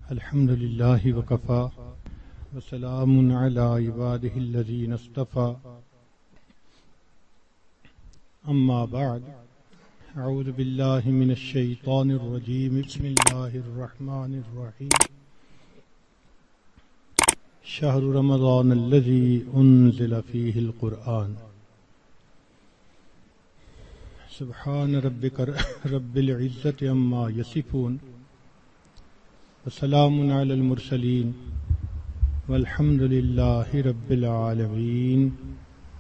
الحمد لله وكفى وسلام على عباده الذين اصطفى أما بعد أعوذ بالله من الشيطان الرجيم بسم الله الرحمن الرحيم شهر رمضان الذي أنزل فيه القرآن سبحان ربك رب العزة عما يصفون وسلام على المرسلين والحمد لله رب العالمين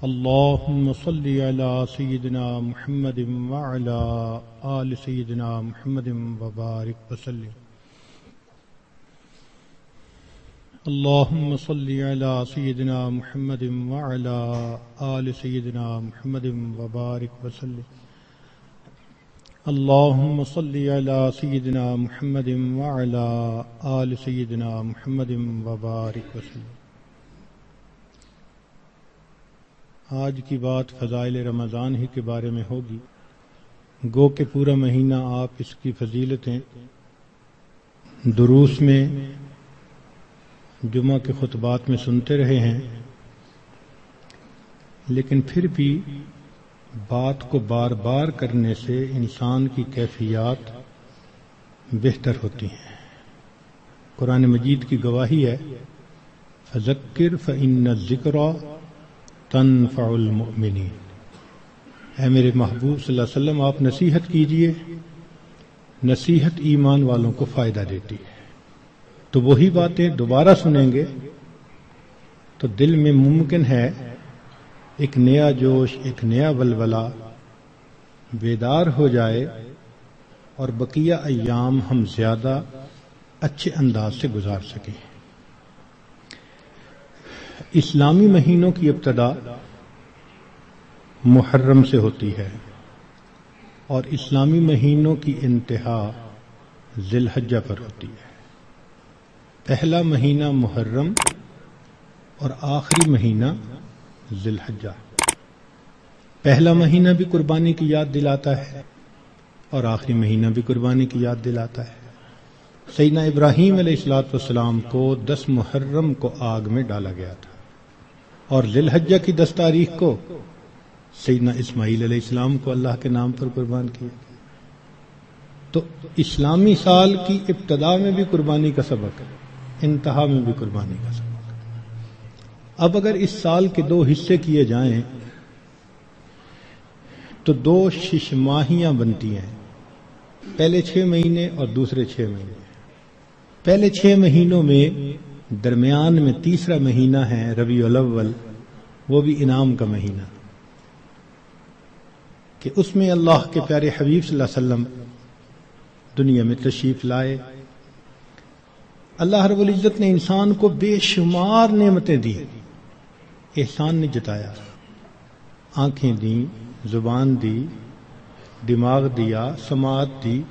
اللهم صل على سيدنا محمد وعلى آل سيدنا محمد وبارك وسلم اللهم صل على سيدنا محمد وعلى آل سيدنا محمد وبارك وسلم اللهم صل على سيدنا محمد وعلى آل سيدنا محمد وبارك وسلم۔ آج کی بات فضائل رمضان ہی کے بارے میں ہوگی، گو کہ پورا مہینہ آپ اس کی فضیلتیں دروس میں جمعہ کے خطبات میں سنتے رہے ہیں، لیکن پھر بھی بات کو بار بار کرنے سے انسان کی کیفیات بہتر ہوتی ہیں۔ قرآن مجید کی گواہی ہے فذکر فإن الذکریٰ تنفع المؤمنین۔ اے میرے محبوب صلی اللہ علیہ وسلم، آپ نصیحت کیجئے، نصیحت ایمان والوں کو فائدہ دیتی ہے۔ تو وہی باتیں دوبارہ سنیں گے تو دل میں ممکن ہے ایک نیا جوش، ایک نیا ولولہ بیدار ہو جائے اور بقیہ ایام ہم زیادہ اچھے انداز سے گزار سکیں۔ اسلامی مہینوں کی ابتدا محرم سے ہوتی ہے اور اسلامی مہینوں کی انتہا ذی الحجہ پر ہوتی ہے۔ پہلا مہینہ محرم اور آخری مہینہ ذی الحجہ۔ پہلا مہینہ بھی قربانی کی یاد دلاتا ہے اور آخری مہینہ بھی قربانی کی یاد دلاتا ہے۔ سیدنا ابراہیم علیہ السلام کو 10 محرم کو آگ میں ڈالا گیا تھا اور ذی الحجہ کی 10 تاریخ کو سیدنا اسماعیل علیہ السلام کو اللہ کے نام پر قربان کیا۔ تو اسلامی سال کی ابتدا میں بھی قربانی کا سبق ہے، انتہا میں بھی قربانی کا سبق۔ اب اگر اس سال کے 2 حصے کیے جائیں تو 2 شش ماہیاں بنتی ہیں، پہلے 6 مہینے اور دوسرے 6 مہینے۔ پہلے 6 مہینوں میں درمیان میں تیسرا مہینہ ہے ربیع الاول، وہ بھی انعام کا مہینہ، کہ اس میں اللہ کے پیارے حبیب صلی اللہ علیہ وسلم دنیا میں تشریف لائے۔ اللہ رب العزت نے انسان کو بے شمار نعمتیں دی، احسان نے جتایا، آنکھیں دیں، زبان دی، دماغ دیا، سماعت دی،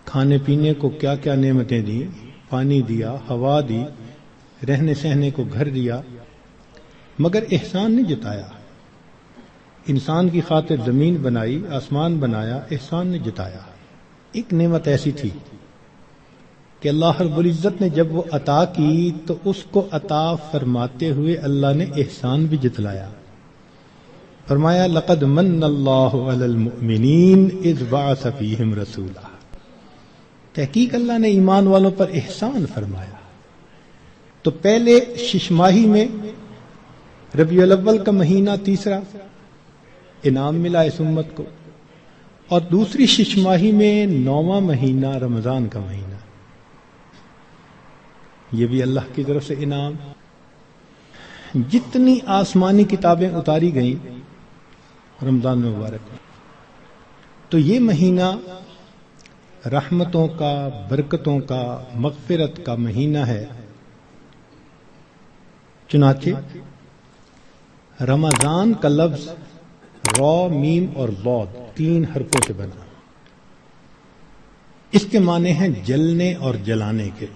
کھانے پینے کو کیا کیا نعمتیں دی، پانی دیا، ہوا دی، رہنے سہنے کو گھر دیا، مگر احسان نے جتایا۔ انسان کی خاطر زمین بنائی، آسمان بنایا، احسان نے جتایا۔ ایک نعمت ایسی تھی کہ اللہ رب العزت نے جب وہ عطا کی تو اس کو عطا فرماتے ہوئے اللہ نے احسان بھی جتلایا۔ فرمایا لقد من اللہ علی المؤمنین اذ بعث فیہم رسولا۔ تحقیق اللہ نے ایمان والوں پر احسان فرمایا۔ تو پہلے 6 ماہی میں ربیع الاول کا مہینہ تیسرا انعام ملا اس امت کو، اور دوسری 6 ماہی میں 9واں مہینہ رمضان کا مہینہ، یہ بھی اللہ کی طرف سے انعام۔ جتنی آسمانی کتابیں اتاری گئیں رمضان مبارک میں، تو یہ مہینہ رحمتوں کا، برکتوں کا، مغفرت کا مہینہ ہے۔ چنانچہ رمضان کا لفظ را، میم اور ضاد 3 حرفوں سے بنا، اس کے معنی ہیں جلنے اور جلانے کے۔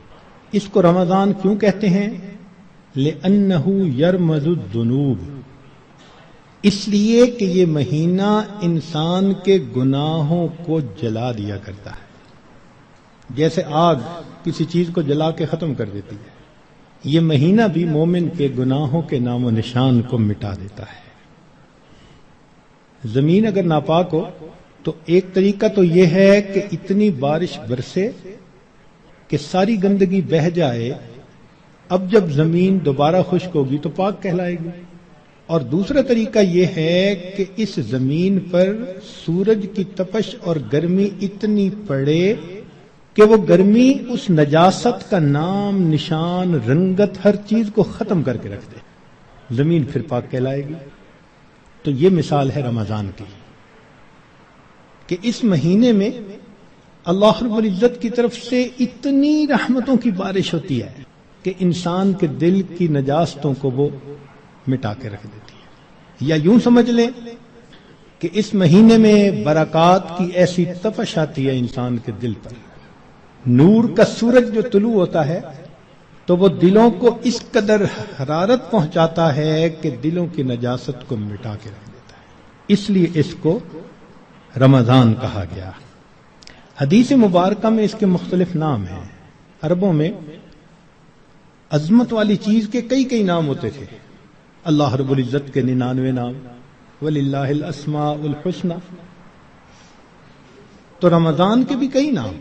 اس کو رمضان کیوں کہتے ہیں؟ لِأَنَّهُ يَرْمَزُ الذُّنُوبَ، اس لیے کہ یہ مہینہ انسان کے گناہوں کو جلا دیا کرتا ہے۔ جیسے آگ کسی چیز کو جلا کے ختم کر دیتی ہے، یہ مہینہ بھی مومن کے گناہوں کے نام و نشان کو مٹا دیتا ہے۔ زمین اگر ناپاک ہو تو ایک طریقہ تو یہ ہے کہ اتنی بارش برسے کہ ساری گندگی بہہ جائے، اب جب زمین دوبارہ خشک ہوگی تو پاک کہلائے گی۔ اور دوسرا طریقہ یہ ہے کہ اس زمین پر سورج کی تپش اور گرمی اتنی پڑے کہ وہ گرمی اس نجاست کا نام، نشان، رنگت، ہر چیز کو ختم کر کے رکھ دے، زمین پھر پاک کہلائے گی۔ تو یہ مثال ہے رمضان کی کہ اس مہینے میں اللہ رب العزت کی طرف سے اتنی رحمتوں کی بارش ہوتی ہے کہ انسان کے دل کی نجاستوں کو وہ مٹا کے رکھ دیتی ہے۔ یا یوں سمجھ لیں کہ اس مہینے میں برکات کی ایسی تپش آتی ہے انسان کے دل پر، نور کا سورج جو طلوع ہوتا ہے تو وہ دلوں کو اس قدر حرارت پہنچاتا ہے کہ دلوں کی نجاست کو مٹا کے رکھ دیتا ہے، اس لیے اس کو رمضان کہا گیا۔ حدیث مبارکہ میں اس کے مختلف نام ہیں۔ عربوں میں عظمت والی چیز کے کئی نام ہوتے تھے، اللہ رب العزت کے 99 نام، وَلِلَّهِ الْأَسْمَاءُ الْحُسْنَى، تو رمضان کے بھی کئی نام۔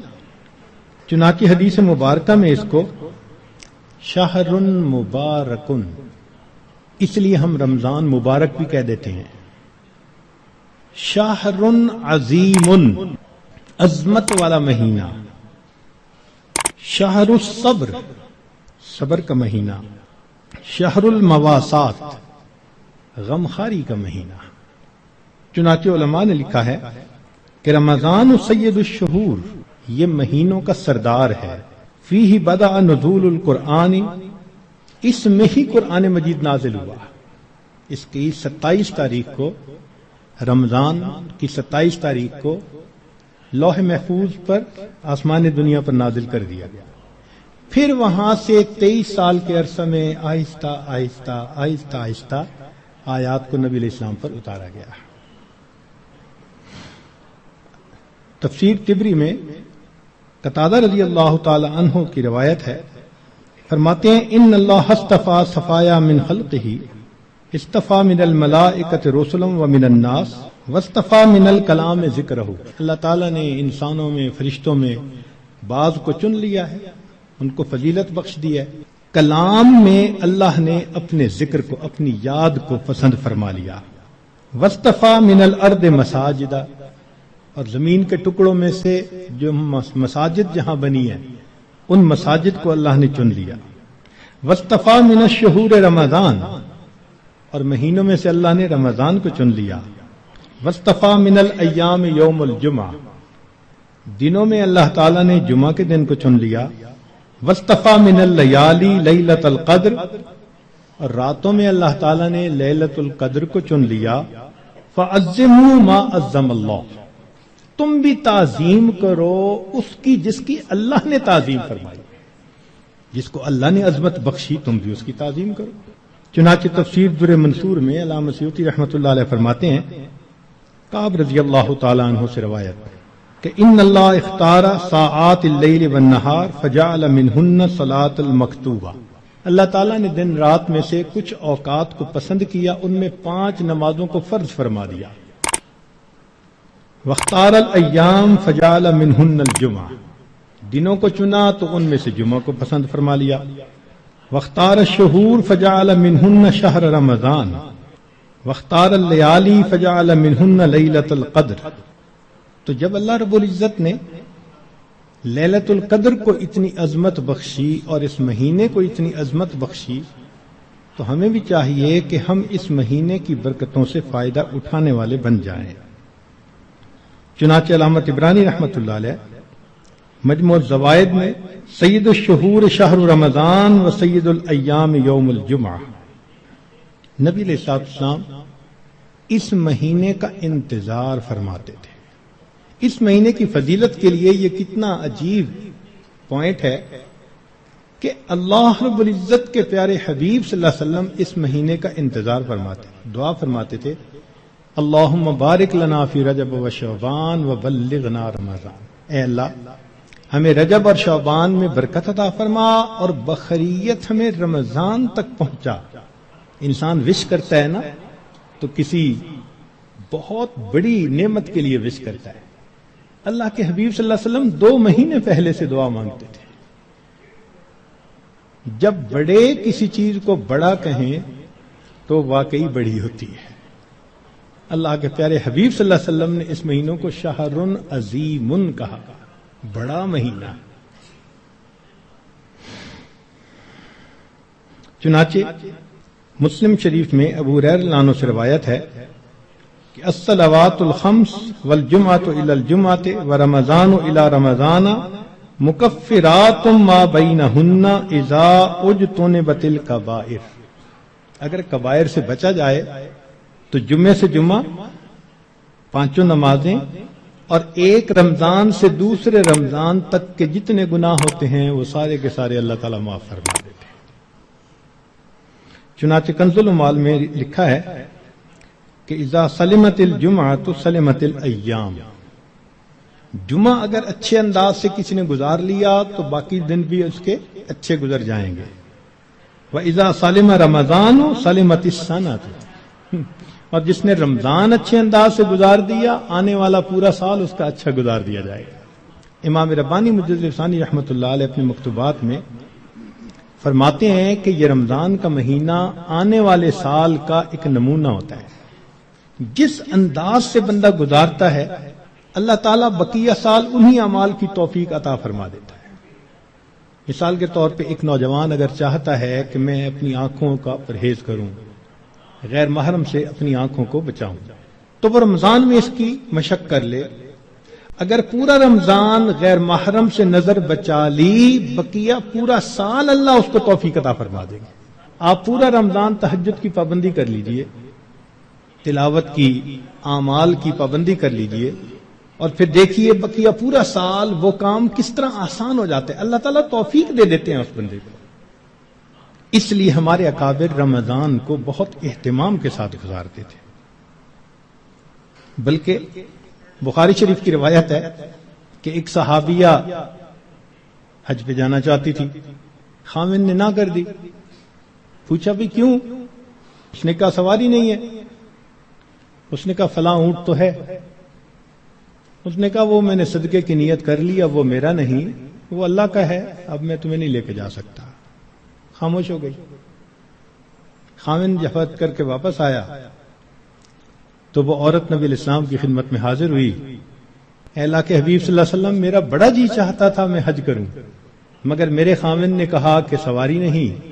چنانچہ حدیث مبارکہ میں اس کو شہر مبارکن، اس لیے ہم رمضان مبارک بھی کہہ دیتے ہیں۔ شہر عظیم، عظمت والا مہینہ۔ شہر الصبر، صبر کا مہینہ۔ شہر المواسات، غمخاری کا مہینہ۔ چنانچہ علماء نے لکھا ہے کہ رمضان سید الشہور، یہ مہینوں کا سردار ہے۔ فیہ بدأ نزول القرآن، اس میں ہی قرآن مجید نازل ہوا۔ اس کی 27 تاریخ کو، رمضان کی 27 تاریخ کو لوح محفوظ پر آسمان دنیا پر نازل کر دیا گیا۔ پھر وہاں سے 23 سال کے عرصہ میں آہستہ آہستہ آہستہ آہستہ آیات کو نبی علیہ السلام پر اتارا گیا۔ تفسیر طبری میں قتادہ رضی اللہ تعالی عنہ کی روایت ہے، فرماتے ہیں ان اللہ اصطفیٰ صفایا من خلقہ، اصطفیٰ من الملائکۃ رسلا ومن الناس واصطفیٰ من الکلام ذکرہ، اللہ تعالیٰ نے انسانوں میں، فرشتوں میں بعض کو چن لیا ہے، ان کو فضیلت بخش دی ہے۔ کلام میں اللہ نے اپنے ذکر کو، اپنی یاد کو پسند فرما لیا۔ واصطفیٰ من الارض مساجدہ، اور زمین کے ٹکڑوں میں سے جو مساجد جہاں بنی ہیں ان مساجد کو اللہ نے چن لیا۔ واصطفیٰ من الشہور رمضان، اور مہینوں میں سے اللہ نے رمضان کو چن لیا۔ واصطفیٰ من الایام یوم الجمعہ، دنوں میں اللہ تعالیٰ نے جمعہ کے دن کو چن لیا۔ واصطفیٰ من اللیالی لیلۃ القدر، اور راتوں میں اللہ تعالیٰ نے لیلۃ القدر کو چن لیا۔ فعظموا ما عظم اللہ، تم بھی تعظیم کرو اس کی جس کی اللہ نے تعظیم فرمائی، جس کو اللہ نے عظمت بخشی تم بھی اس کی تعظیم کرو۔ چنانچہ تفسیر در منصور میں علامہ سیوطی رحمۃ اللہ علیہ فرماتے ہیں، کعب رضی اللہ تعالی عنہ سے روایت کہ ان اللہ اختار ساعات اللیل والنہار فجعل منہن صلاۃ المکتوبہ، اللہ تعالیٰ نے دن رات میں سے کچھ اوقات کو پسند کیا، ان میں 5 نمازوں کو فرض فرما دیا۔ واختار الایام فجعل منہن الجمعہ، دنوں کو چنا تو ان میں سے جمعہ کو پسند فرما لیا۔ واختار الشہور فجعل منہن شہر رمضان، واختار اللیالی فجعل منہن لیلۃ القدر۔ تو جب اللہ رب العزت نے لیلۃ القدر کو اتنی عظمت بخشی اور اس مہینے کو اتنی عظمت بخشی، تو ہمیں بھی چاہیے کہ ہم اس مہینے کی برکتوں سے فائدہ اٹھانے والے بن جائیں۔ چنانچہ علامہ طبرانی رحمۃ اللہ علیہ مجموع الزوائد میں سید الشہور شہر رمضان و سید الایام یوم الجمعہ، نبی علیہ السلام اس مہینے کا انتظار فرماتے تھے۔ اس مہینے کی فضیلت کے لیے یہ کتنا عجیب پوائنٹ ہے کہ اللہ رب العزت کے پیارے حبیب صلی اللہ علیہ وسلم اس مہینے کا انتظار فرماتے، دعا فرماتے تھے، اللہم بارک لنا فی رجب و شعبان و بلغنا رمضان، اے اللہ ہمیں رجب اور شعبان میں برکت عطا فرما اور بخیریت ہمیں رمضان تک پہنچا. انسان وش کرتا ہے نا تو کسی بہت بڑی نعمت کے لیے وش کرتا ہے. اللہ کے حبیب صلی اللہ علیہ وسلم 2 مہینے پہلے سے دعا مانگتے تھے. جب بڑے کسی چیز کو بڑا کہیں تو واقعی بڑی ہوتی ہے. اللہ کے پیارے حبیب صلی اللہ علیہ وسلم نے اس مہینوں کو شہر عظیم کہا، بڑا مہینہ. چنانچہ مسلم شریف میں ابو ہریرہ رضی اللہ عنہ سے روایت ہے کہ الصلوات الخمس والجمعۃ الی الجمعۃ ورمضان الی رمضان مکفرات ما بینہن اذا اجتنبت الکبائر. اگر کبائر سے بچا جائے تو جمعے سے جمعہ 5 نمازیں اور ایک رمضان سے دوسرے رمضان تک کے جتنے گناہ ہوتے ہیں وہ سارے کے سارے اللہ تعالیٰ معاف فرما دیتے ہیں. چنانچہ کنز العمال میں لکھا ہے کہ اذا سلمت الجمعۃ سلمت الایام. جمعہ اگر اچھے انداز سے کسی نے گزار لیا تو باقی دن بھی اس کے اچھے گزر جائیں گے. وَإِذَا سَلِمَ رَمَضَانُ سَلِمَتِ السَّنَةُ. اور جس نے رمضان اچھے انداز سے گزار دیا آنے والا پورا سال اس کا اچھا گزار دیا جائے گا. امام ربانی مجدد ثانی رحمۃ اللہ علیہ اپنے مکتوبات میں فرماتے ہیں کہ یہ رمضان کا مہینہ آنے والے سال کا ایک نمونہ ہوتا ہے. جس انداز سے بندہ گزارتا ہے اللہ تعالیٰ بقیہ سال انہی اعمال کی توفیق عطا فرما دیتا ہے. مثال کے طور پہ ایک نوجوان اگر چاہتا ہے کہ میں اپنی آنکھوں کا پرہیز کروں، غیر محرم سے اپنی آنکھوں کو بچاؤں، تو وہ رمضان میں اس کی مشق کر لے. اگر پورا رمضان غیر محرم سے نظر بچا لی، بقیہ پورا سال اللہ اس کو توفیق عطا فرما دے گا. آپ پورا رمضان تہجد کی پابندی کر لیجئے، تلاوت کی، اعمال کی پابندی کر لیجئے، اور پھر دیکھیے بقیہ پورا سال وہ کام کس طرح آسان ہو جاتے ہیں. اللہ تعالیٰ توفیق دے دیتے ہیں اس بندے کو. اس لیے ہمارے اکابر رمضان کو بہت اہتمام کے ساتھ گزارتے تھے. بلکہ بخاری شریف کی روایت ہے کہ ایک صحابیہ حج پہ جانا چاہتی تھی، خاوند نے نہ کر دی. پوچھا بھی کیوں؟ اس نے کہا سواری نہیں ہے. اس نے کہا فلاں اونٹ تو ہے. اس نے کہا وہ میں نے صدقے کی نیت کر لی، اب وہ میرا نہیں، وہ اللہ کا ہے، اب میں تمہیں نہیں لے کے جا سکتا. خاموش ہو گئی. خاوند جب حج کر کے واپس آیا تو وہ عورت نبی علیہ السلام کی خدمت میں حاضر ہوئی. اے اللہ کے حبیب صلی اللہ علیہ وسلم، میرا بڑا جی چاہتا تھا میں حج کروں، مگر میرے خاوند نے کہا کہ سواری نہیں،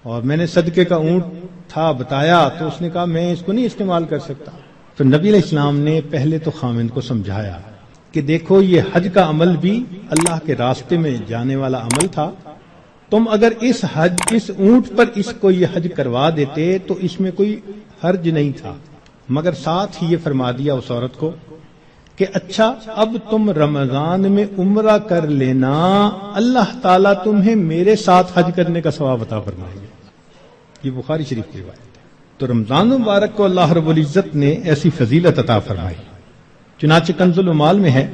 اور میں نے صدقے کا اونٹ تھا بتایا تو اس نے کہا میں اس کو نہیں استعمال کر سکتا. تو نبی علیہ السلام نے پہلے تو خاوند کو سمجھایا کہ دیکھو یہ حج کا عمل بھی اللہ کے راستے میں جانے والا عمل تھا. تم اگر اس اونٹ پر اس کو یہ حج کروا دیتے تو اس میں کوئی حرج نہیں تھا، مگر ساتھ ہی یہ فرما دیا اس عورت کو کہ اچھا اب تم رمضان میں عمرہ کر لینا، اللہ تعالیٰ تمہیں میرے ساتھ حج کرنے کا ثواب عطا فرمائے گا. یہ بخاری شریف کی روایت ہے. تو رمضان مبارک کو اللہ رب العزت نے ایسی فضیلت عطا فرمائی. چنانچہ کنز العمال میں ہے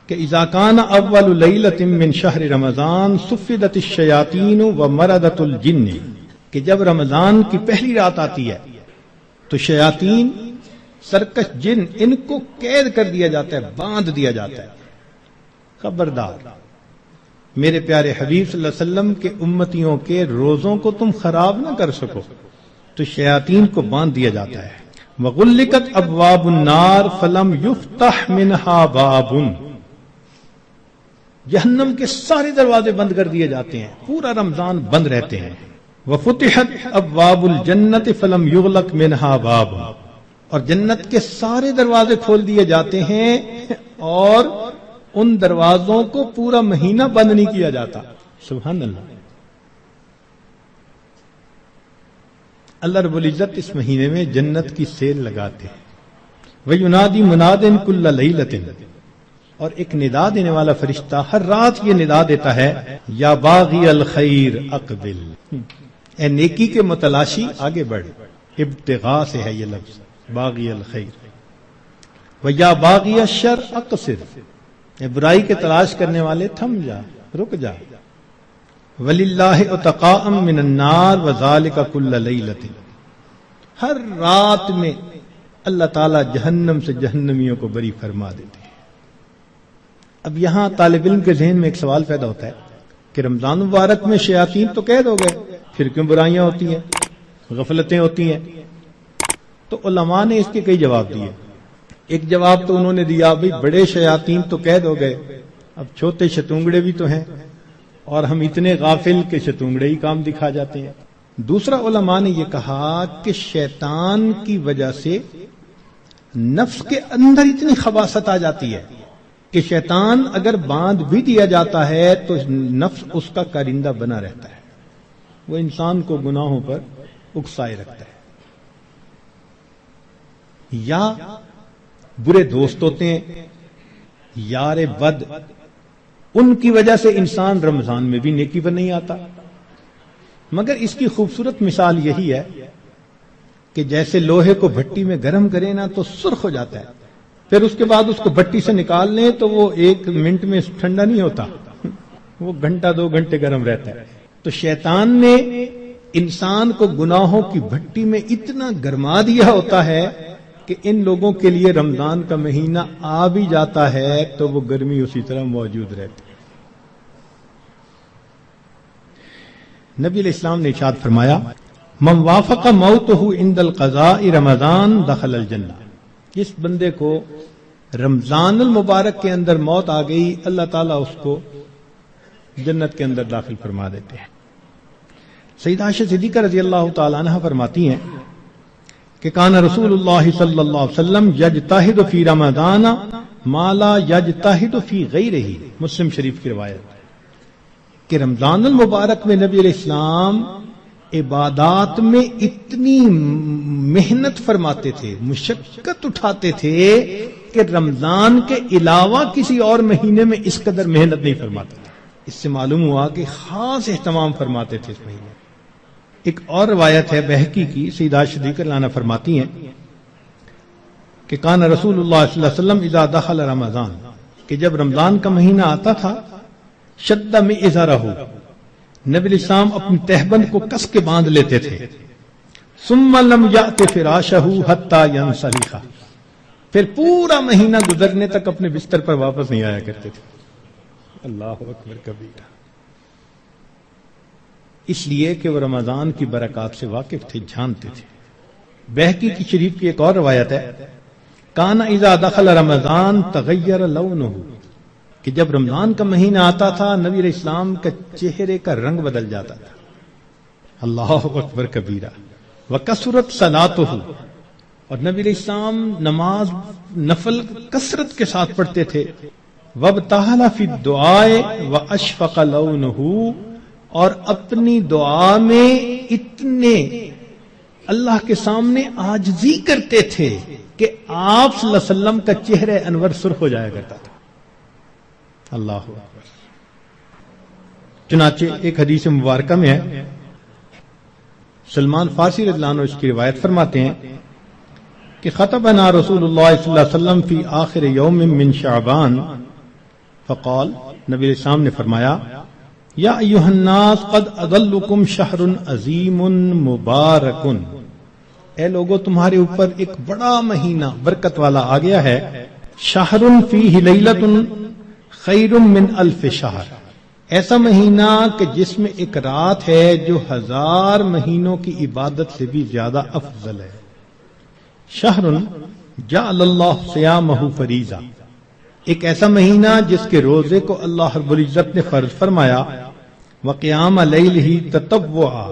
کہ اذا کان اول لیلۃ من شہر رمضان صفدت الشیاطین ومردت الجن، کہ جب رمضان کی پہلی رات آتی ہے تو شیاطین، سرکش جن، ان کو قید کر دیا جاتا ہے، باندھ دیا جاتا ہے. خبردار میرے پیارے حبیب صلی اللہ علیہ وسلم کے امتیوں کے روزوں کو تم خراب نہ کر سکو، تو شیاطین کو باندھ دیا جاتا ہے. وغلقت ابواب النار فلم یفتح منها باب، جہنم کے سارے دروازے بند کر دیے جاتے ہیں، پورا رمضان بند رہتے ہیں. وفتحت ابواب الجنت فلم یغلق منها باب، اور جنت کے سارے دروازے کھول دیے جاتے ہیں اور ان دروازوں کو پورا مہینہ بند نہیں کیا جاتا. سبحان اللہ. اللہ رب العزت اس مہینے میں جنت کی سیل لگاتے ہیں. وَيُنَادِي مُنَادٍ كُلَّ لَيْلَةٍ، اور ایک ندا دینے والا فرشتہ ہر رات یہ ندا دیتا ہے، یا باغی الخیر اقبل، اے نیکی کے متلاشی آگے بڑھ. ابتغاء سے ہے یہ لفظ باغی الخیر. وَيَا باغی الشر اقصر، برائی کے تلاش کرنے والے تھم جا، رک جا. وَلِلَّهِ عُتَقَاءً مِّنَ النَّارِ وَذَلِكَ كُلَّ لَيْلَةٍ. ہر رات میں اللہ تعالیٰ جہنم سے جہنمیوں کو بری فرما دیتے ہیں. اب یہاں طالب علم کے ذہن میں ایک سوال پیدا ہوتا ہے کہ رمضان مبارک میں شیاطین تو قید ہو گئے، پھر کیوں برائیاں ہوتی ہیں، غفلتیں ہوتی ہیں؟ تو علماء نے اس کے کئی جواب دیے. ایک جواب تو انہوں نے دیا بھئی بڑے شیاطین تو قید ہو گئے، اب چھوٹے شتونگڑے بھی تو ہیں اور ہم اتنے غافل کہ شتونگڑے ہی کام دکھا جاتے ہیں. دوسرا علماء نے یہ کہا کہ شیطان کی وجہ سے نفس کے اندر اتنی خباثت آ جاتی ہے کہ شیطان اگر باندھ بھی دیا جاتا ہے تو نفس اس کا کارندہ بنا رہتا ہے، وہ انسان کو گناہوں پر اکسائے رکھتا ہے. یا برے دوست ہوتے ہیں، یار بد، ان کی وجہ سے انسان رمضان میں بھی نیکی پر نہیں آتا. مگر اس کی خوبصورت مثال یہی ہے کہ جیسے لوہے کو بھٹی میں گرم کرے نا تو سرخ ہو جاتا ہے، پھر اس کے بعد اس کو بھٹی سے نکال لیں تو وہ 1 منٹ میں ٹھنڈا نہیں ہوتا، وہ گھنٹہ 2 گھنٹے گرم رہتا ہے. تو شیطان نے انسان کو گناہوں کی بھٹی میں اتنا گرما دیا ہوتا ہے کہ ان لوگوں کے لیے رمضان کا مہینہ آ بھی جاتا ہے تو وہ گرمی اسی طرح موجود رہتی ہے. نبی علیہ السلام نے ارشاد فرمایا من وافق موتہ عند القضاء رمضان دخل الجنہ. جس بندے کو رمضان المبارک کے اندر موت آ گئی اللہ تعالیٰ اس کو جنت کے اندر داخل فرما دیتے ہیں. سیدہ عائشہ صدیقہ رضی اللہ تعالی عنہ فرماتی ہیں کہ کان رسول اللہ صلی اللہ علیہ وسلم یجتہد فی رمضان ما لا یجتہد فی غیرہ. مسلم شریف کی روایت کہ رمضان المبارک میں نبی علیہ السلام عبادات میں اتنی محنت فرماتے تھے، مشقت اٹھاتے تھے کہ رمضان کے علاوہ کسی اور مہینے میں اس قدر محنت نہیں فرماتے تھے. اس سے معلوم ہوا کہ خاص اہتمام فرماتے تھے اس مہینے. ایک اور روایت ہے بہقی کی، سیدہ عائشہ صدیقہ عنہا فرماتی ہیں کہ کان رسول اللہ صلی اللہ علیہ وسلم اذا دخل رمضان، کہ جب رمضان کا مہینہ آتا تھا شد مئزرہ، نبی علیہ السلام اپنی تہبند کو کس کے باندھ لیتے تھے. ثم لم یأت فراشہ حتی ینسلخ، پھر پورا مہینہ گزرنے تک اپنے بستر پر واپس نہیں آیا کرتے تھے. اللہ اکبر کبیرہ. اس لیے کہ وہ رمضان کی برکات سے واقف تھے، جانتے تھے. بہقی کی شریف کی ایک اور روایت ہے کان اذا دخل رمضان تغیر لونہ، کہ جب رمضان کا مہینہ آتا تھا نبی علیہ السلام کا چہرے کا رنگ بدل جاتا تھا. اللہ اکبر کبیرہ. وکثرت صلاتہ، اور نبی علیہ السلام نماز نفل کثرت کے ساتھ پڑھتے تھے. وابتہل فی الدعاء واشفق لونہ، اور اپنی دعا میں اتنے اللہ کے سامنے عاجزی کرتے تھے کہ آپ صلی اللہ علیہ وسلم کا چہرہ انور سرخ ہو جایا کرتا تھا. اللہ اکبر. چنانچہ ایک حدیث مبارکہ میں ہے، سلمان فارسی رضی اللہ عنہ اس کی روایت فرماتے ہیں کہ خطبنا رسول اللہ صلی اللہ علیہ وسلم فی آخر یوم من شعبان فقال، نبی علیہ السلام نے فرمایا یا ایھا الناس قد اضلکم شہر عظیم مبارک، اے لوگو تمہارے اوپر ایک بڑا مہینہ برکت والا آ گیا ہے. شہر فیہ لیلۃ خیر من الف شہر، ایسا مہینہ کہ جس میں ایک رات ہے جو 1000 مہینوں کی عبادت سے بھی زیادہ افضل ہے. شہر جعل اللہ صیامہ فریضہ، ایک ایسا مہینہ جس کے روزے کو اللہ رب العزت نے فرض فرمایا. وقیام لیلہ تطوعا،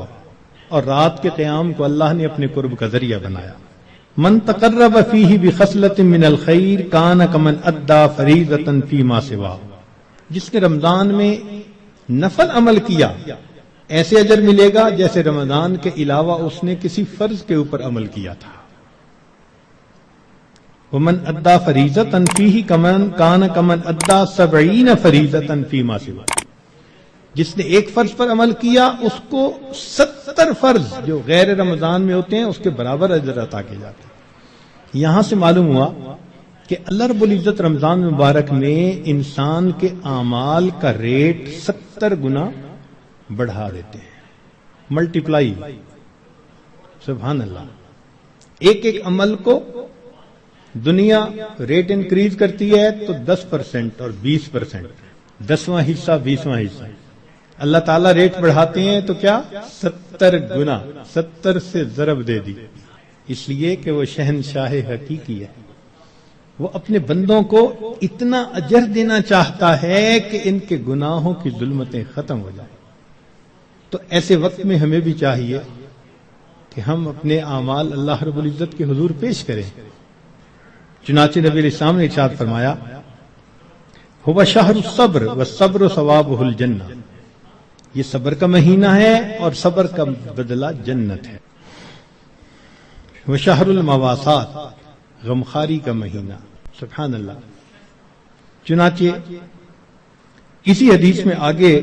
اور رات کے قیام کو اللہ نے اپنے قرب کا ذریعہ بنایا. من تقرب فیہ بخصلۃ من الخیر کان کمن ادى فریضۃ فیما سوا، جس نے رمضان میں نفل عمل کیا ایسے اجر ملے گا جیسے رمضان کے علاوہ اس نے کسی فرض کے اوپر عمل کیا تھا. ومن ادى فریضۃ فیہ کان کمن ادى 70 فریضۃ فیما سوا، جس نے ایک فرض پر عمل کیا اس کو 70 فرض جو غیر رمضان میں ہوتے ہیں اس کے برابر اجر عطا کیے جاتے ہیں. یہاں سے معلوم ہوا کہ اللہ رب العزت رمضان مبارک میں انسان کے اعمال کا ریٹ 70 گنا بڑھا دیتے ہیں، ملٹیپلائی، سبحان اللہ۔ ایک ایک عمل کو دنیا ریٹ انکریز کرتی ہے تو 10% اور 20%، 10واں حصہ 20واں حصہ، اللہ تعالیٰ ریٹ بڑھاتے ہیں تو کیا 70 گنا، 70 سے ضرب دے دی، اس لیے کہ وہ شہنشاہ حقیقی ہے، وہ اپنے بندوں کو اتنا اجر دینا چاہتا ہے کہ ان کے گناہوں کی ظلمتیں ختم ہو جائیں۔ تو ایسے وقت میں ہمیں بھی چاہیے کہ ہم اپنے اعمال اللہ رب العزت کے حضور پیش کریں۔ چنانچہ نبی علیہ السلام نے ارشاد فرمایا، هو شہر الصبر والصبر ثوابہ الجنہ، یہ صبر کا مہینہ ہے اور صبر کا بدلہ جنت ہے۔ وہ شہر المواسات، غمخاری کا مہینہ، سبحان اللہ۔ چنانچہ اسی حدیث میں آگے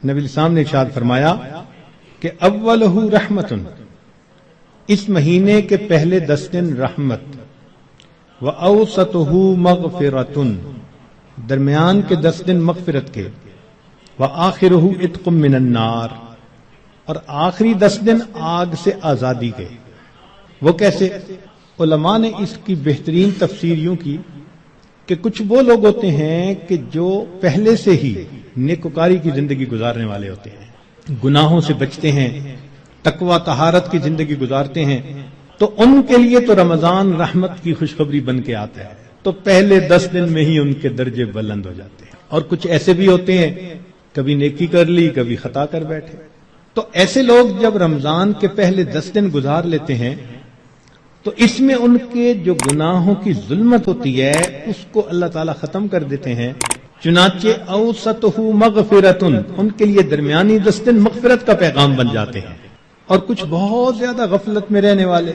نبی السلام نے ارشاد فرمایا کہ اولہ رحمت، اس مہینے کے پہلے 10 دن رحمت، وَأَوْسَطُهُ مَغْفِرَةٌ، درمیان کے 10 دن مغفرت کے، وَآخِرُهُ عِتْقٌ مِّنَ النَّارِ، اور آخری 10 دن آگ سے آزادی کے۔ وہ کیسے؟ علماء نے اس کی بہترین تفسیر یوں کی کہ کچھ وہ لوگ ہوتے ہیں کہ جو پہلے سے ہی نیکوکاری کی زندگی گزارنے والے ہوتے ہیں، گناہوں سے بچتے ہیں، تقوی طہارت کی زندگی گزارتے ہیں، تو ان کے لیے تو رمضان رحمت کی خوشخبری بن کے آتا ہے، تو پہلے 10 دن میں ہی ان کے درجے بلند ہو جاتے ہیں۔ اور کچھ ایسے بھی ہوتے ہیں، کبھی نیکی کر لی، کبھی خطا کر بیٹھے، تو ایسے لوگ جب رمضان کے پہلے 10 دن گزار لیتے ہیں تو اس میں ان کے جو گناہوں کی ظلمت ہوتی ہے اس کو اللہ تعالیٰ ختم کر دیتے ہیں۔ چنانچہ اوسطہ مغفرتن، ان کے لیے درمیانی 10 دن مغفرت کا پیغام بن جاتے ہیں۔ اور کچھ بہت زیادہ غفلت میں رہنے والے،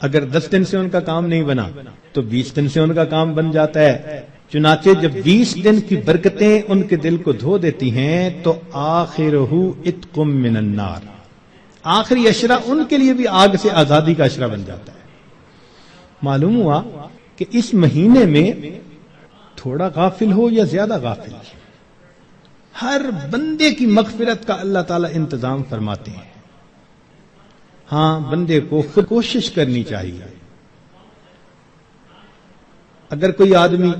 اگر 10 دن سے ان کا کام نہیں بنا تو 20 دن سے ان کا کام بن جاتا ہے۔ چنانچہ جب 20 دن کی برکتیں ان کے دل کو دھو دیتی ہیں تو آخرہ عتق من النار، آخری اشرہ ان کے لیے بھی آگ سے آزادی کا اشرہ بن جاتا ہے۔ معلوم ہوا کہ اس مہینے میں تھوڑا غافل ہو یا زیادہ غافل، ہر بندے کی مغفرت کا اللہ تعالیٰ انتظام فرماتے ہیں۔ ہاں، بندے کو خود کوشش کرنی چاہیے۔ اگر کوئی آدمی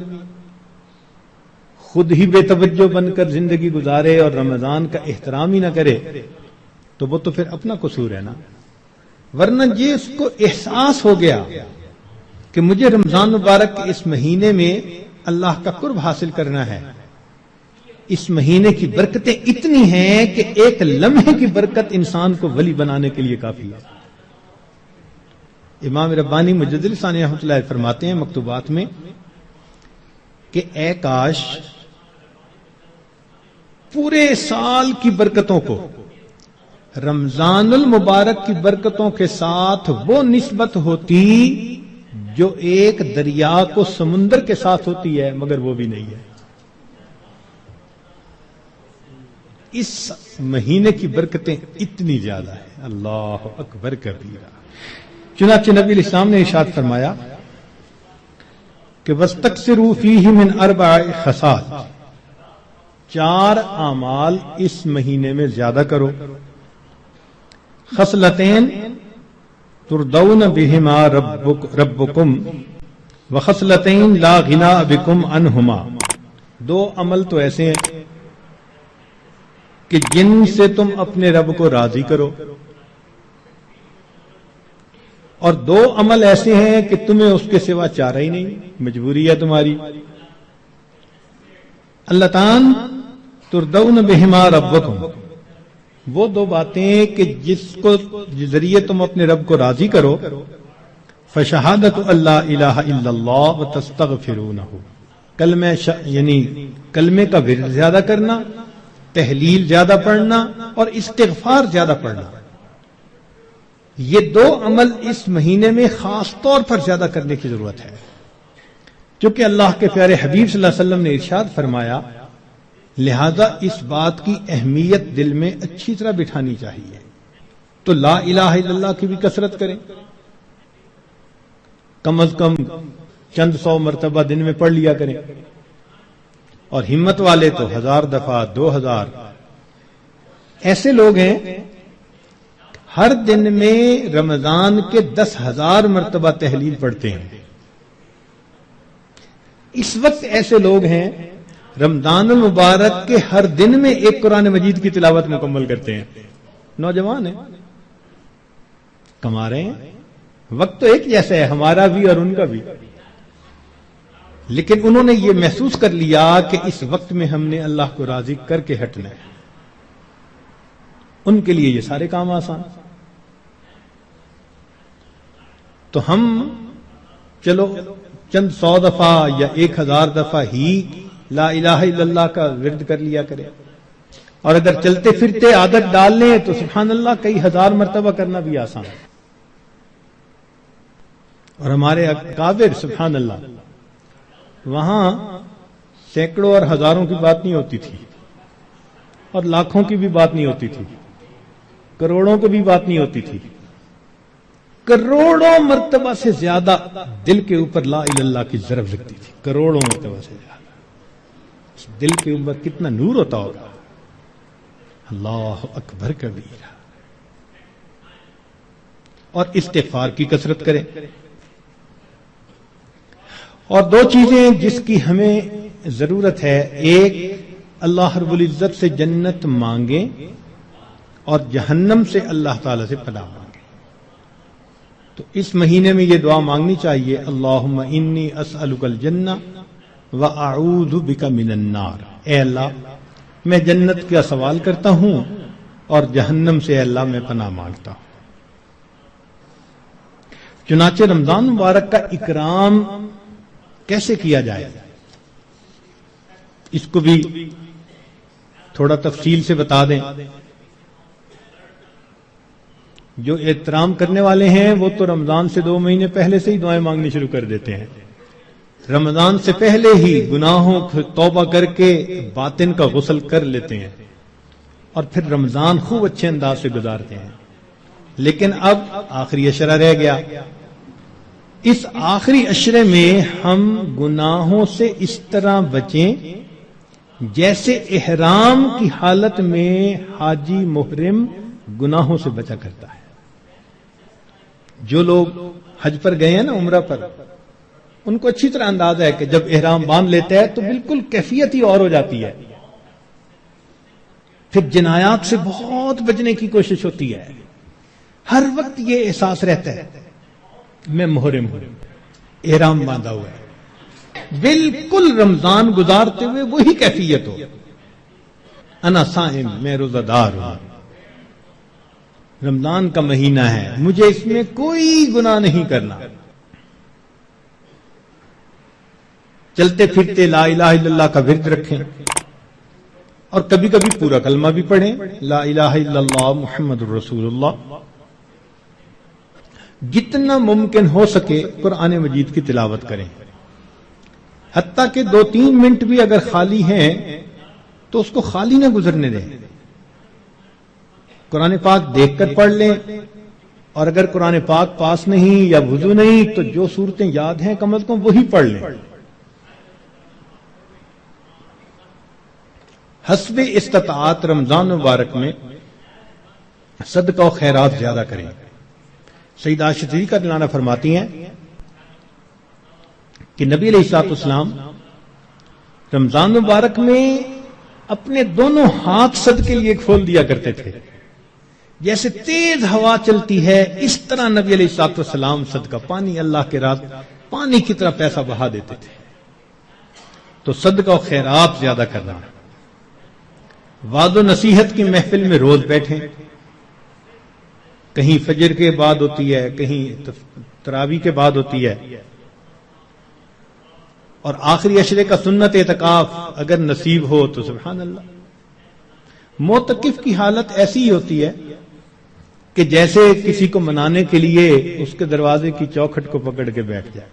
خود ہی بے توجہ بن کر زندگی گزارے اور رمضان کا احترام ہی نہ کرے تو وہ تو پھر اپنا قصور ہے نا، ورنہ یہ اس کو احساس ہو گیا کہ مجھے رمضان مبارک کے اس مہینے میں اللہ کا قرب حاصل کرنا ہے، اس مہینے کی برکتیں اتنی ہیں کہ ایک لمحے کی برکت انسان کو ولی بنانے کے لیے کافی ہے۔ امام ربانی مجدد ثانی رحمۃ اللہ علیہ فرماتے ہیں مکتوبات میں کہ اے کاش پورے سال کی برکتوں کو رمضان المبارک کی برکتوں کے ساتھ وہ نسبت ہوتی جو ایک دریا کو سمندر کے ساتھ ہوتی ہے، مگر وہ بھی نہیں ہے۔ اس مہینے کی برکتیں اتنی زیادہ ہیں، اللہ اکبر کبیرہ۔ چنانچہ نبی علیہ السلام نے ارشاد فرمایا کہ وَاسْتَكْثِرُوا فِيهِ مِنْ 4 خصال، 4 اعمال اس مہینے میں زیادہ کرو۔ خصلتین تردون بہما ربکم وخصلتین لا غنا بکم عنہما، 2 عمل تو ایسے ہیں کہ جن سے تم اپنے رب کو راضی کرو، اور 2 عمل ایسے ہیں کہ تمہیں اس کے سوا چارہ ہی نہیں، مجبوری ہے تمہاری۔ اللتان تردون بہما ربکم، وہ 2 باتیں کہ جس کو ذریعے تم اپنے رب کو راضی کرو، فشہادت اللہ الہ الا اللہ وتستغفرونہ، یعنی کلمے کا ورد زیادہ کرنا، تحلیل زیادہ پڑھنا اور استغفار زیادہ پڑھنا، یہ 2 عمل اس مہینے میں خاص طور پر زیادہ کرنے کی ضرورت ہے، کیونکہ اللہ کے پیارے حبیب صلی اللہ علیہ وسلم نے ارشاد فرمایا، لہذا اس بات کی اہمیت دل میں اچھی طرح بٹھانی چاہیے۔ تو لا الہ الا اللہ کی بھی کثرت کریں، کم از کم چند 100 مرتبہ دن میں پڑھ لیا کریں، اور ہمت والے تو 1000 دفعہ 2000. ایسے لوگ ہیں ہر دن میں رمضان کے 10,000 مرتبہ تحلیل پڑھتے ہیں. اس وقت ایسے لوگ ہیں رمضان المبارک کے ہر دن میں ایک قرآن مجید کی تلاوت مکمل کرتے ہیں. نوجوان ہیں، کما رہے ہیں، وقت تو ایک جیسا ہے ہمارا بھی اور ان کا بھی، لیکن انہوں نے یہ محسوس کر لیا کہ اس وقت میں ہم نے اللہ کو راضی کر کے ہٹنا ہے. ان کے لیے یہ سارے کام آسان. تو ہم چلو چند 100 دفعہ یا 1000 دفعہ ہی لا الہ الا اللہ کا ورد کر لیا کریں، اور اگر چلتے پھرتے عادت ڈال لیں تو سبحان اللہ کئی 1000 مرتبہ کرنا بھی آسان ہے. اور ہمارے اکابر سبحان اللہ وہاں سینکڑوں اور ہزاروں کی بات نہیں ہوتی تھی، اور لاکھوں کی بھی بات نہیں ہوتی تھی، کروڑوں کی بھی بات نہیں ہوتی تھی. کروڑوں مرتبہ سے زیادہ دل کے اوپر لا الہ الا اللہ کی ضرب لگتی تھی، کروڑوں مرتبہ سے زیادہ. دل کے اوپر کتنا نور ہوتا ہوگا. اللہ اکبر کبیرہ. اور استغفار کی کثرت کریں. اور 2 چیزیں جس کی ہمیں ضرورت ہے، ایک اللہ رب العزت سے جنت مانگیں اور جہنم سے اللہ تعالی سے پناہ مانگیں. تو اس مہینے میں یہ دعا مانگنی چاہیے، اللہم انی اسألک الجنہ وَأَعُوذُ بِكَ مِنَ النَّارِ. اے اللہ میں جنت کا سوال کرتا ہوں اور جہنم سے اے اللہ میں پناہ مانگتا ہوں. چنانچہ رمضان مبارک کا اکرام کیسے کیا جائے اس کو بھی تھوڑا تفصیل سے بتا دیں. جو احترام کرنے والے ہیں وہ تو رمضان سے 2 مہینے پہلے سے ہی دعائیں مانگنی شروع کر دیتے ہیں. رمضان سے پہلے ہی گناہوں کو توبہ کر کے باطن کا غسل کر لیتے ہیں اور پھر رمضان خوب اچھے انداز سے گزارتے ہیں. لیکن اب آخری عشرہ رہ گیا. اس آخری عشرے میں ہم گناہوں سے اس طرح بچیں جیسے احرام کی حالت میں حاجی محرم گناہوں سے بچا کرتا ہے. جو لوگ حج پر گئے ہیں نا، عمرہ پر، ان کو اچھی طرح اندازہ ہے کہ جب احرام باندھ لیتا ہے تو بالکل کیفیت ہی اور ہو جاتی ہے. پھر جنایات سے بہت بچنے کی کوشش ہوتی ہے. ہر وقت یہ احساس رہتا ہے میں محرم ہوں، احرام باندھا ہوا ہے. بالکل رمضان گزارتے ہوئے وہی کیفیت ہو، انا صائم، میں روزہ دار ہوں، رمضان کا مہینہ ہے، مجھے اس میں کوئی گناہ نہیں کرنا. چلتے پھرتے لا الہ الا اللہ کا ورد رکھیں اور کبھی کبھی پورا کلمہ بھی پڑھیں، لا الہ الا اللہ محمد الرسول اللہ. جتنا ممکن ہو سکے قرآن مجید کی تلاوت کریں، حتیٰ کہ 2-3 منٹ بھی اگر خالی ہیں تو اس کو خالی نہ گزرنے دیں. قرآن پاک دیکھ کر پڑھ لیں، اور اگر قرآن پاک پاس نہیں یا وضو نہیں تو جو صورتیں یاد ہیں کم از کم وہی پڑھ لیں. حسب استطاعت رمضان مبارک میں صدقہ و خیرات زیادہ کریں. سیدہ عائشہ صدیقہ رضی اللہ عنہا فرماتی ہیں کہ نبی علیہ الصلوۃ والسلام رمضان مبارک میں اپنے دونوں ہاتھ صدقے کے لیے کھول دیا کرتے تھے. جیسے تیز ہوا چلتی ہے اس طرح نبی علیہ الصلوۃ والسلام صدقہ، پانی اللہ کے راہ پانی کی طرح پیسہ بہا دیتے تھے. تو صدقہ و خیرات زیادہ کرنا. وعد و نصیحت کی محفل میں روز بیٹھیں، کہیں فجر کے بعد ہوتی ہے، کہیں تراویح کے بعد ہوتی ہے، اور آخری عشرے کا سنت اعتکاف اگر نصیب ہو تو سبحان اللہ. معتکف کی حالت ایسی ہی ہوتی ہے کہ جیسے کسی کو منانے کے لیے اس کے دروازے کی چوکھٹ کو پکڑ کے بیٹھ جائے.